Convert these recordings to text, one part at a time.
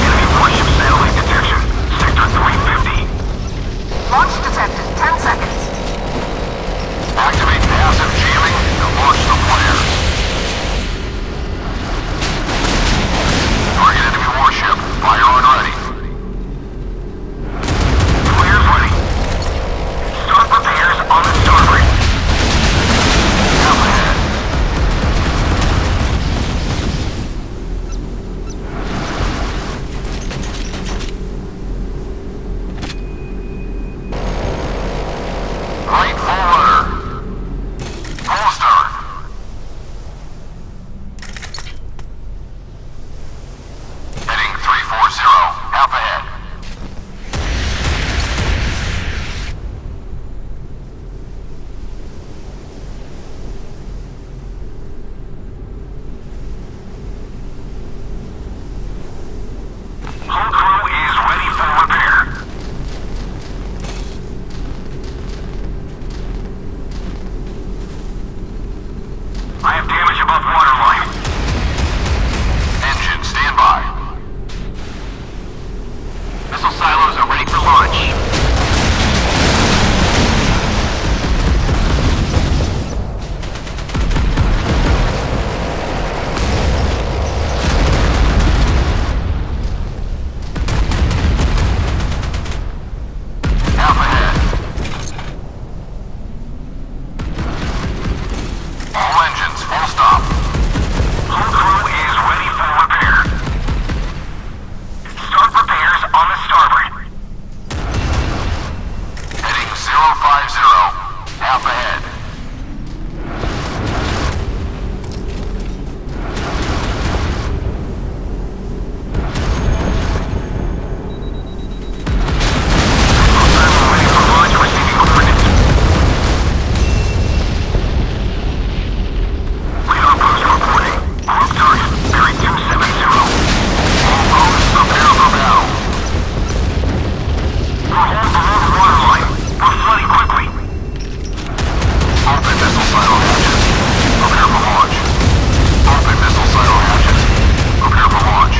Enemy warship satellite detection. Sector 350. Launch detected. 10 seconds. Activate passive jamming and launch the flares. Target enemy warship. Fire on ready. Flares ready. Start repairs on the starboard. Now ahead. Right full rudder. Full start. Heading 340. Half ahead. Hull crew is ready for repair. I have damage above waterline. Engine, stand by. Missile silos are ready for launch. Half ahead. All engines, full stop. Hull crew is ready for repair. Start repairs on the starboard. Heading 050. Half ahead. Missile silo ready for launch, receiving coordinates. Radar post reporting. Group target, bearing 270. All posts, prepare for battle. We're all below the waterline. We're flooding quickly. Open missile silo hatches. Prepare for launch. Open missile silo hatches. Prepare for launch.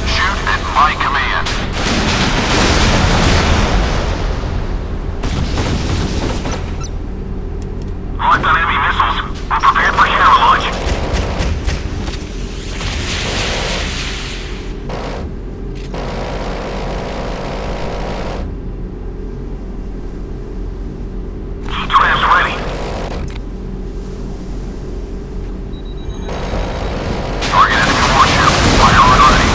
Shoot at my command. Locked on enemy missiles. We're prepared for hero launch. Heat traps ready. Target enemy warship. Fire on ready.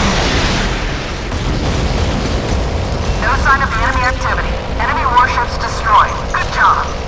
No sign of the enemy activity. Enemy warships destroyed. Good job.